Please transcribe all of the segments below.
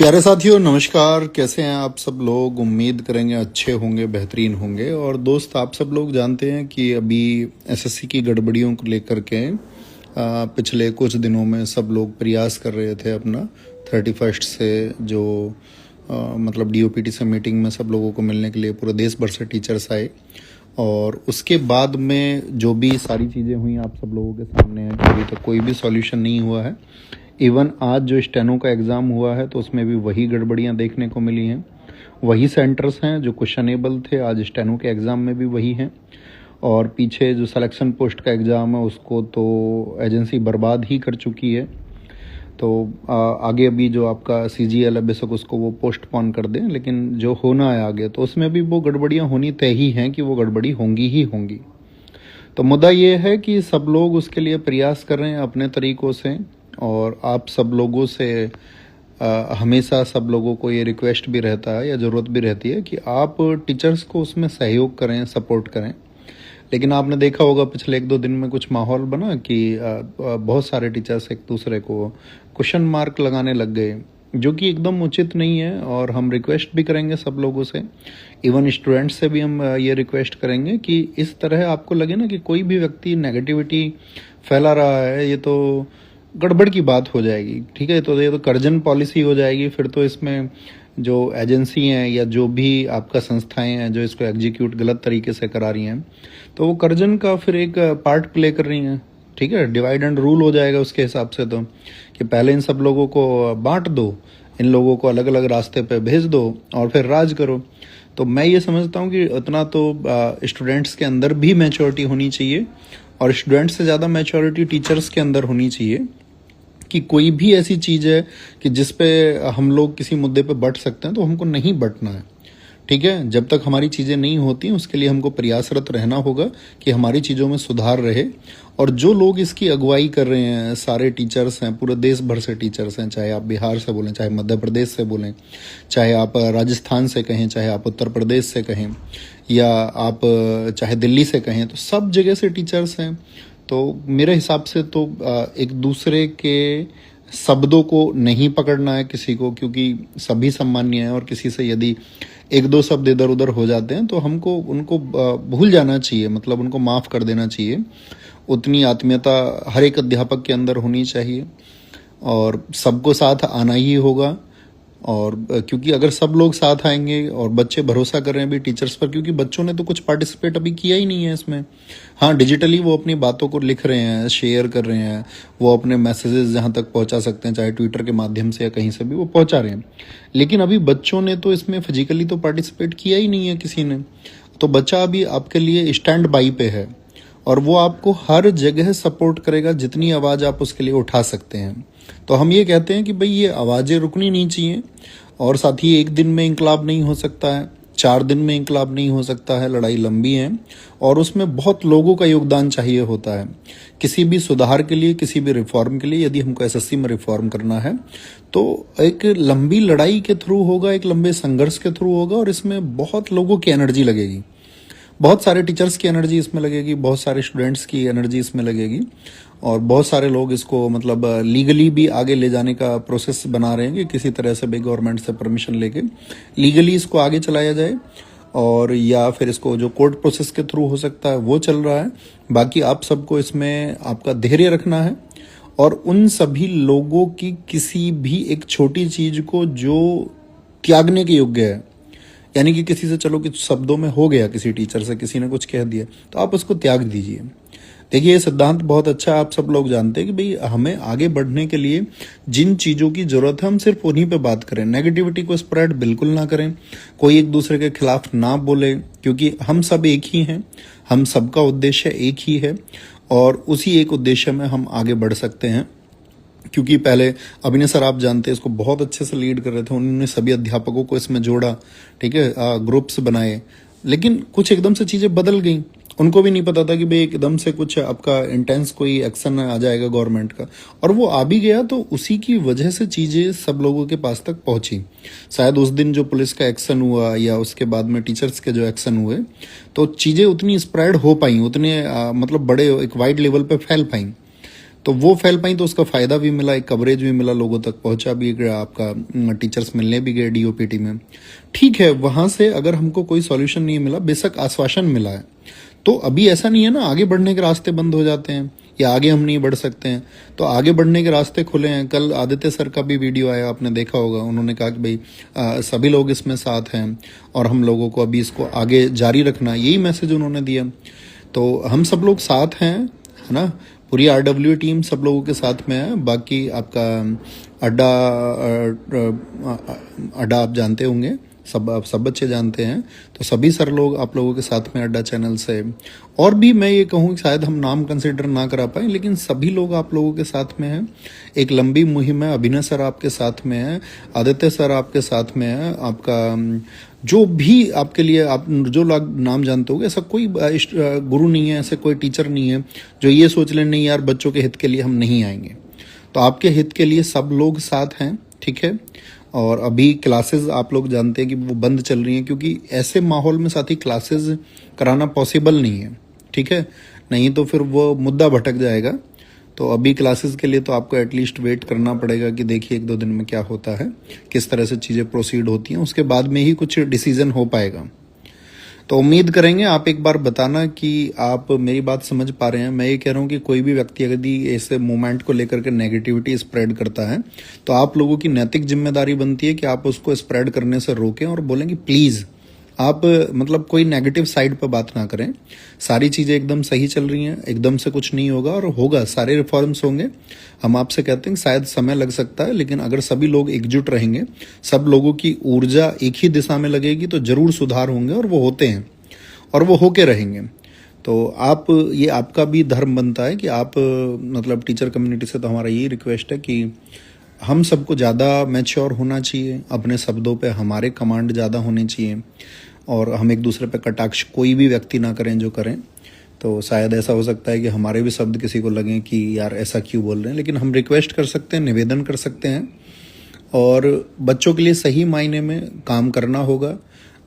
प्यारे साथियों नमस्कार। कैसे हैं आप सब लोग? उम्मीद करेंगे अच्छे होंगे, बेहतरीन होंगे। और दोस्त, आप सब लोग जानते हैं कि अभी एसएससी की गड़बड़ियों को लेकर के पिछले कुछ दिनों में सब लोग प्रयास कर रहे थे अपना 31 से जो मतलब डीओपीटी से मीटिंग में सब लोगों को मिलने के लिए पूरे देश भर से टीचर्स आए। और उसके बाद में जो भी सारी चीज़ें हुई आप सब लोगों के सामने है कि अभी तक कोई भी सॉल्यूशन नहीं हुआ है। इवन आज जो स्टेनो का एग्ज़ाम हुआ है तो उसमें भी वही गड़बड़ियां देखने को मिली हैं। वही सेंटर्स हैं जो क्वेश्चनेबल थे, आज स्टेनो के एग्ज़ाम में भी वही हैं। और पीछे जो सिलेक्शन पोस्ट का एग्ज़ाम है उसको तो एजेंसी बर्बाद ही कर चुकी है। तो आगे अभी जो आपका सीजीएल है बेशक उसको वो पोस्टपोन कर दें, लेकिन जो होना है आगे तो उसमें भी वो गड़बड़ियां होनी तय ही हैं कि वो गड़बड़ी होंगी ही होंगी। तो मुद्दा ये है कि सब लोग उसके लिए प्रयास कर रहे हैं अपने तरीक़ों से। और आप सब लोगों से हमेशा सब लोगों को ये रिक्वेस्ट भी रहता है या ज़रूरत भी रहती है कि आप टीचर्स को उसमें सहयोग करें, सपोर्ट करें। लेकिन आपने देखा होगा पिछले 1-2 दिन में कुछ माहौल बना कि बहुत सारे टीचर्स एक दूसरे को क्वेश्चन मार्क लगाने लग गए, जो कि एकदम उचित नहीं है। और हम रिक्वेस्ट भी करेंगे सब लोगों से, इवन स्टूडेंट्स से भी हम ये रिक्वेस्ट करेंगे कि इस तरह आपको लगे ना कि कोई भी व्यक्ति नेगेटिविटी फैला रहा है, ये तो गड़बड़ की बात हो जाएगी। ठीक है, तो ये तो कर्जन पॉलिसी हो जाएगी। फिर तो इसमें जो एजेंसी हैं या जो भी आपका संस्थाएं हैं जो इसको एग्जीक्यूट गलत तरीके से करा रही हैं, तो वो कर्जन का फिर एक पार्ट प्ले कर रही हैं। ठीक है, डिवाइड एंड रूल हो जाएगा उसके हिसाब से। तो कि पहले इन सब लोगों को बांट दो, इन लोगों को अलग अलग रास्ते पे भेज दो और फिर राज करो। तो मैं ये समझता हूँ कि उतना तो स्टूडेंट्स के अंदर भी मैच्योरिटी होनी चाहिए, और स्टूडेंट्स से ज़्यादा मैच्योरिटी टीचर्स के अंदर होनी चाहिए कि कोई भी ऐसी चीज़ है कि जिस पे हम लोग किसी मुद्दे पे बट सकते हैं तो हमको नहीं बटना है। ठीक है, जब तक हमारी चीज़ें नहीं होती उसके लिए हमको प्रयासरत रहना होगा कि हमारी चीज़ों में सुधार रहे। और जो लोग इसकी अगुवाई कर रहे हैं, सारे टीचर्स हैं, पूरे देश भर से टीचर्स हैं, चाहे आप बिहार से बोलें, चाहे मध्य प्रदेश से बोलें, चाहे आप राजस्थान से कहें, चाहे आप उत्तर प्रदेश से कहें, या आप चाहे दिल्ली से कहें, तो सब जगह से टीचर्स हैं। तो मेरे हिसाब से तो एक दूसरे के शब्दों को नहीं पकड़ना है किसी को, क्योंकि सभी सम्मान्य हैं। और किसी से यदि 1-2 शब्द इधर उधर हो जाते हैं तो हमको उनको भूल जाना चाहिए, मतलब उनको माफ़ कर देना चाहिए। उतनी आत्मीयता हर एक अध्यापक के अंदर होनी चाहिए और सबको साथ आना ही होगा। और क्योंकि अगर सब लोग साथ आएंगे और बच्चे भरोसा कर रहे हैं भी टीचर्स पर, क्योंकि बच्चों ने तो कुछ पार्टिसिपेट अभी किया ही नहीं है इसमें। हाँ, डिजिटली वो अपनी बातों को लिख रहे हैं, शेयर कर रहे हैं, वो अपने मैसेजेस जहाँ तक पहुँचा सकते हैं, चाहे ट्विटर के माध्यम से या कहीं से भी वो पहुँचा रहे हैं। लेकिन अभी बच्चों ने तो इसमें फिजिकली तो पार्टिसिपेट किया ही नहीं है किसी ने। तो बच्चा अभी आपके लिए स्टैंड बाई पे है और वो आपको हर जगह सपोर्ट करेगा जितनी आवाज़ आप उसके लिए उठा सकते हैं। तो हम ये कहते हैं कि भाई ये आवाज़ें रुकनी नहीं चाहिए। और साथ ही 1 दिन में इंकलाब नहीं हो सकता है, 4 दिन में इंकलाब नहीं हो सकता है। लड़ाई लंबी है और उसमें बहुत लोगों का योगदान चाहिए होता है। किसी भी सुधार के लिए, किसी भी रिफॉर्म के लिए, यदि हमको एसएससी में रिफॉर्म करना है तो एक लंबी लड़ाई के थ्रू होगा, एक लंबे संघर्ष के थ्रू होगा। और इसमें बहुत लोगों की एनर्जी लगेगी, बहुत सारे टीचर्स की एनर्जी इसमें लगेगी, बहुत सारे स्टूडेंट्स की एनर्जी इसमें लगेगी। और बहुत सारे लोग इसको मतलब लीगली भी आगे ले जाने का प्रोसेस बना रहे हैं कि किसी तरह से भी गवर्नमेंट से परमिशन लेके लीगली इसको आगे चलाया जाए, और या फिर इसको जो कोर्ट प्रोसेस के थ्रू हो सकता है वो चल रहा है। बाकी आप सबको इसमें आपका धैर्य रखना है और उन सभी लोगों की किसी भी एक छोटी चीज़ को जो त्यागने के योग्य है, यानी कि किसी से चलो कि शब्दों में हो गया, किसी टीचर से किसी ने कुछ कह दिया तो आप उसको त्याग दीजिए। देखिए, ये सिद्धांत बहुत अच्छा है, आप सब लोग जानते हैं कि भाई हमें आगे बढ़ने के लिए जिन चीज़ों की ज़रूरत है हम सिर्फ उन्हीं पे बात करें। नेगेटिविटी को स्प्रेड बिल्कुल ना करें, कोई एक दूसरे के खिलाफ ना बोले, क्योंकि हम सब एक ही हैं, हम सबका उद्देश्य एक ही है और उसी एक उद्देश्य में हम आगे बढ़ सकते हैं। क्योंकि पहले अभिनय सर आप जानते हैं इसको बहुत अच्छे से लीड कर रहे थे, उन्होंने सभी अध्यापकों को इसमें जोड़ा, ठीक है, ग्रुप्स बनाए। लेकिन कुछ एकदम से चीज़ें बदल गई, उनको भी नहीं पता था कि भाई एकदम से कुछ आपका इंटेंस कोई एक्शन आ जाएगा गवर्नमेंट का, और वो आ भी गया। तो उसी की वजह से चीज़ें सब लोगों के पास तक पहुंची। शायद उस दिन जो पुलिस का एक्शन हुआ या उसके बाद में टीचर्स के जो एक्शन हुए, तो चीज़ें उतनी स्प्रेड हो पाई, उतने मतलब बड़े एक वाइड लेवल पे फैल पाई। तो वो फैल पाई तो उसका फ़ायदा भी मिला, एक कवरेज भी मिला, लोगों तक पहुंचा भी गया, आपका टीचर्स मिलने भी गए डीओपीटी में। ठीक है, वहाँ से अगर हमको कोई सॉल्यूशन नहीं मिला, बेशक आश्वासन मिला है, तो अभी ऐसा नहीं है ना आगे बढ़ने के रास्ते बंद हो जाते हैं या आगे हम नहीं बढ़ सकते हैं। तो आगे बढ़ने के रास्ते खुले हैं। कल आदित्य सर का भी वीडियो आया, आपने देखा होगा, उन्होंने कहा कि भाई सभी लोग इसमें साथ हैं और हम लोगों को अभी इसको आगे जारी रखना, यही मैसेज उन्होंने दिया। तो हम सब लोग साथ हैं, है ना, पूरी आरडब्ल्यू टीम सब लोगों के साथ में है। बाकी आपका अड्डा अड्डा आप जानते होंगे, सब बच्चे जानते हैं, तो सभी सर लोग आप लोगों के साथ में अड्डा चैनल से, और भी मैं ये कहूँ शायद हम नाम कंसिडर ना करा पाए, लेकिन सभी लोग आप लोगों के साथ में हैं। एक लंबी मुहिम है, अभिनय सर आपके साथ में है, आदित्य सर आपके साथ में है, आपका जो भी आपके लिए आप जो लोग नाम जानते होगे, ऐसा कोई गुरु नहीं है, ऐसे कोई टीचर नहीं है जो ये सोच ले नहीं यार बच्चों के हित के लिए हम नहीं आएंगे। तो आपके हित के लिए सब लोग साथ हैं, ठीक है। और अभी क्लासेस आप लोग जानते हैं कि वो बंद चल रही हैं, क्योंकि ऐसे माहौल में साथी क्लासेस कराना पॉसिबल नहीं है, ठीक है, नहीं तो फिर वो मुद्दा भटक जाएगा। तो अभी क्लासेस के लिए तो आपको एटलीस्ट वेट करना पड़ेगा कि देखिए 1-2 दिन में क्या होता है, किस तरह से चीज़ें प्रोसीड होती हैं, उसके बाद में ही कुछ डिसीजन हो पाएगा। तो उम्मीद करेंगे आप एक बार बताना कि आप मेरी बात समझ पा रहे हैं। मैं ये कह रहा हूँ कि कोई भी व्यक्ति यदि ऐसे मूवमेंट को लेकर के नेगेटिविटी स्प्रेड करता है, तो आप लोगों की नैतिक जिम्मेदारी बनती है कि आप उसको स्प्रेड करने से रोकें और बोलें कि प्लीज़ आप मतलब कोई नेगेटिव साइड पर बात ना करें। सारी चीज़ें एकदम सही चल रही हैं, एकदम से कुछ नहीं होगा और होगा, सारे रिफॉर्म्स होंगे। हम आपसे कहते हैं शायद समय लग सकता है, लेकिन अगर सभी लोग एकजुट रहेंगे, सब लोगों की ऊर्जा एक ही दिशा में लगेगी, तो जरूर सुधार होंगे और वो होते हैं और वो होके रहेंगे। तो आप, ये आपका भी धर्म बनता है कि आप मतलब टीचर कम्युनिटी से तो हमारा यही रिक्वेस्ट है कि हम सबको ज़्यादा मैच्योर होना चाहिए, अपने शब्दों पे हमारे कमांड ज़्यादा होने चाहिए और हम एक दूसरे पे कटाक्ष कोई भी व्यक्ति ना करें जो करें। तो शायद ऐसा हो सकता है कि हमारे भी शब्द किसी को लगें कि यार ऐसा क्यों बोल रहे हैं, लेकिन हम रिक्वेस्ट कर सकते हैं, निवेदन कर सकते हैं और बच्चों के लिए सही मायने में काम करना होगा।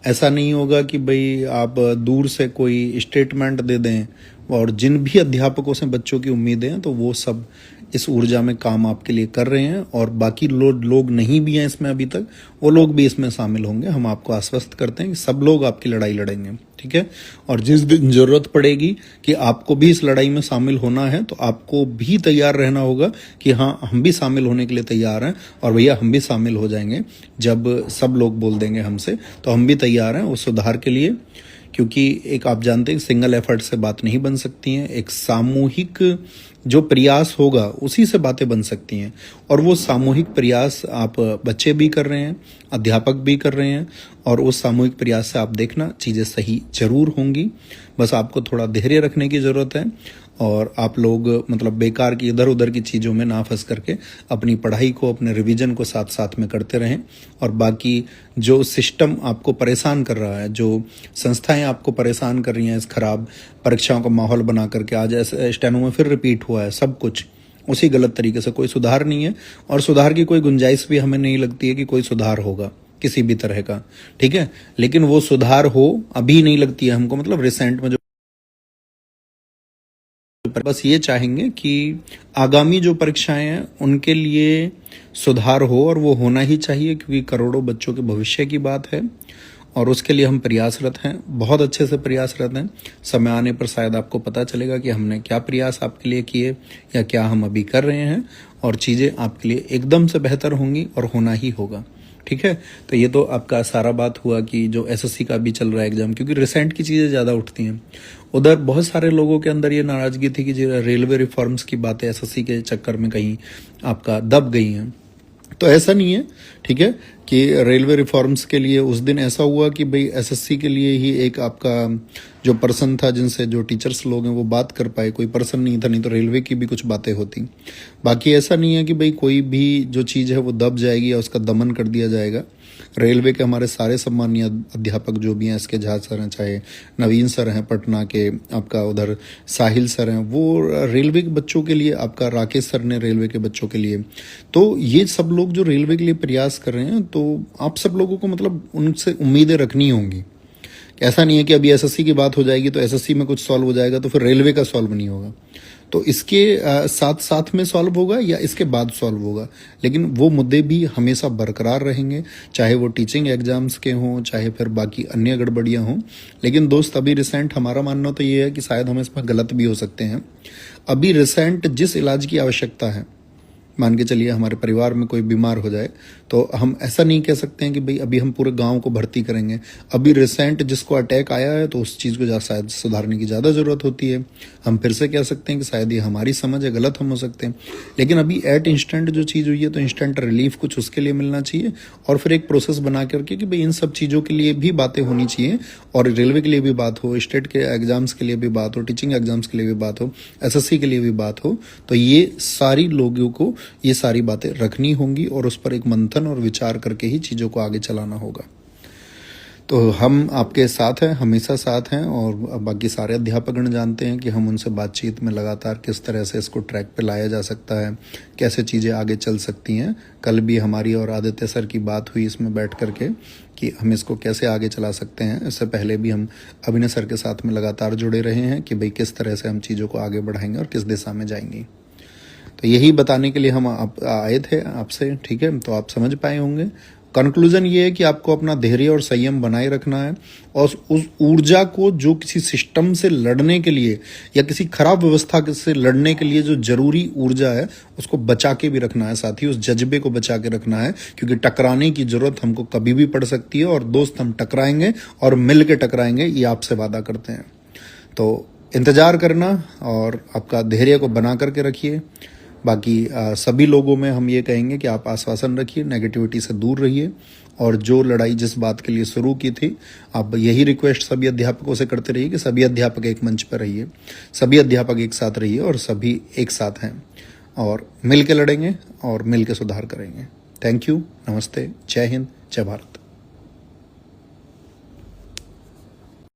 ऐसा नहीं होगा कि भाई आप दूर से कोई स्टेटमेंट दे दें, और जिन भी अध्यापकों से बच्चों की उम्मीदें हैं तो वो सब इस ऊर्जा में काम आपके लिए कर रहे हैं, और बाकी लोग नहीं भी हैं इसमें अभी तक, वो लोग भी इसमें शामिल होंगे। हम आपको आश्वस्त करते हैं कि सब लोग आपकी लड़ाई लड़ेंगे, ठीक है। और जिस दिन जरूरत पड़ेगी कि आपको भी इस लड़ाई में शामिल होना है, तो आपको भी तैयार रहना होगा कि हाँ हम भी शामिल होने के लिए तैयार हैं, और भैया हम भी शामिल हो जाएंगे जब सब लोग बोल देंगे हमसे, तो हम भी तैयार हैं उस सुधार के लिए। क्योंकि एक आप जानते हैं सिंगल एफर्ट से बात नहीं बन सकती हैं, एक सामूहिक जो प्रयास होगा उसी से बातें बन सकती हैं, और वो सामूहिक प्रयास आप बच्चे भी कर रहे हैं, अध्यापक भी कर रहे हैं, और उस सामूहिक प्रयास से आप देखना चीज़ें सही जरूर होंगी। बस आपको थोड़ा धैर्य रखने की ज़रूरत है, और आप लोग मतलब बेकार की इधर उधर की चीज़ों में ना फंस करके अपनी पढ़ाई को, अपने रिवीजन को साथ साथ में करते रहें। और बाकी जो सिस्टम आपको परेशान कर रहा है, जो संस्थाएं आपको परेशान कर रही हैं इस खराब परीक्षाओं का माहौल बना करके, आज स्टेनो में फिर रिपीट हुआ है सब कुछ उसी गलत तरीके से, कोई सुधार नहीं है, और सुधार की कोई गुंजाइश भी हमें नहीं लगती है कि कोई सुधार होगा किसी भी तरह का, ठीक है। लेकिन वो सुधार हो अभी नहीं लगती है हमको, मतलब रिसेंट में जो, बस ये चाहेंगे कि आगामी जो परीक्षाएं हैं उनके लिए सुधार हो, और वो होना ही चाहिए, क्योंकि करोड़ों बच्चों के भविष्य की बात है और उसके लिए हम प्रयासरत हैं, बहुत अच्छे से प्रयासरत हैं। समय आने पर शायद आपको पता चलेगा कि हमने क्या प्रयास आपके लिए किए या क्या हम अभी कर रहे हैं, और चीज़ें आपके लिए एकदम से बेहतर होंगी और होना ही होगा, ठीक है। तो ये तो आपका सारा बात हुआ कि जो एसएससी का भी चल रहा है एग्जाम, क्योंकि रिसेंट की चीज़ें ज़्यादा उठती हैं। उधर बहुत सारे लोगों के अंदर ये नाराज़गी थी कि जो रेलवे रिफॉर्म्स की बातें एसएससी के चक्कर में कहीं आपका दब गई हैं, तो ऐसा नहीं है, ठीक है, कि रेलवे रिफॉर्म्स के लिए उस दिन ऐसा हुआ कि भाई एसएससी के लिए ही एक आपका जो पर्सन था, जिनसे जो टीचर्स लोग हैं वो बात कर पाए, कोई पर्सन नहीं था, नहीं तो रेलवे की भी कुछ बातें होती। बाकी ऐसा नहीं है कि भाई कोई भी जो चीज़ है वो दब जाएगी या उसका दमन कर दिया जाएगा। रेलवे के हमारे सारे सम्मानीय अध्यापक जो भी हैं, एस के झा सर हैं, चाहे नवीन सर हैं पटना के, आपका उधर साहिल सर हैं, वो रेलवे के बच्चों के लिए, आपका राकेश सर ने रेलवे के बच्चों के लिए, तो ये सब लोग जो रेलवे के लिए प्रयास कर रहे हैं, तो आप सब लोगों को मतलब उनसे उम्मीदें रखनी होंगी। ऐसा नहीं है कि अभी एसएससी की बात हो जाएगी तो एसएससी में कुछ सॉल्व हो जाएगा तो फिर रेलवे का सॉल्व नहीं होगा। तो इसके साथ साथ में सॉल्व होगा या इसके बाद सॉल्व होगा, लेकिन वो मुद्दे भी हमेशा बरकरार रहेंगे, चाहे वो टीचिंग एग्जाम्स के हों, चाहे फिर बाकी अन्य गड़बड़ियां हों। लेकिन दोस्त अभी रिसेंट हमारा मानना तो ये है कि शायद हम इसमें गलत भी हो सकते हैं। अभी रिसेंट जिस इलाज की आवश्यकता है, मान के चलिए हमारे परिवार में कोई बीमार हो जाए, तो हम ऐसा नहीं कह सकते हैं कि भाई अभी हम पूरे गांव को भर्ती करेंगे। अभी रिसेंट जिसको अटैक आया है तो उस चीज़ को शायद सुधारने की ज़्यादा ज़रूरत होती है। हम फिर से कह सकते हैं कि शायद ये हमारी समझ है, गलत हम हो सकते हैं। लेकिन अभी एट इंस्टेंट जो चीज़ हुई है तो इंस्टेंट रिलीफ कुछ उसके लिए मिलना चाहिए, और फिर एक प्रोसेस बना करके कि भाई इन सब चीज़ों के लिए भी बातें होनी चाहिए, और रेलवे के लिए भी बात हो, स्टेट के एग्जाम्स के लिए भी बात हो, टीचिंग एग्जाम्स के लिए भी बात हो, एसएससी के लिए भी बात हो। तो ये सारी लोगों को ये सारी बातें रखनी होंगी और उस पर एक मंथन और विचार करके ही चीज़ों को आगे चलाना होगा। तो हम आपके साथ हैं, हमेशा साथ हैं, और बाकी सारे अध्यापकगण जानते हैं कि हम उनसे बातचीत में लगातार किस तरह से इसको ट्रैक पे लाया जा सकता है, कैसे चीज़ें आगे चल सकती हैं। कल भी हमारी और आदित्य सर की बात हुई इसमें बैठ करके कि हम इसको कैसे आगे चला सकते हैं। इससे पहले भी हम अभिनय सर के साथ में लगातार जुड़े रहे हैं कि भाई किस तरह से हम चीज़ों को आगे बढ़ाएंगे और किस दिशा में जाएंगे। तो यही बताने के लिए हम आए थे आपसे, ठीक है। तो आप समझ पाए होंगे। कंक्लूजन ये है कि आपको अपना धैर्य और संयम बनाए रखना है, और उस ऊर्जा को जो किसी सिस्टम से लड़ने के लिए या किसी खराब व्यवस्था से लड़ने के लिए जो जरूरी ऊर्जा है उसको बचा के भी रखना है, साथ ही उस जज्बे को बचा के रखना है, क्योंकि टकराने की जरूरत हमको कभी भी पड़ सकती है। और दोस्त, हम टकराएंगे और मिल के टकराएंगे, ये आपसे वादा करते हैं। तो इंतजार करना और आपका धैर्य को बना करके रखिए। बाकी सभी लोगों में हम ये कहेंगे कि आप आश्वासन रखिए, नेगेटिविटी से दूर रहिए, और जो लड़ाई जिस बात के लिए शुरू की थी, आप यही रिक्वेस्ट सभी अध्यापकों से करते रहिए कि सभी अध्यापक एक मंच पर रहिए, सभी अध्यापक एक साथ रहिए, और सभी एक साथ हैं और मिल के लड़ेंगे और मिल के सुधार करेंगे। थैंक यू, नमस्ते, जय हिंद, जय भारत।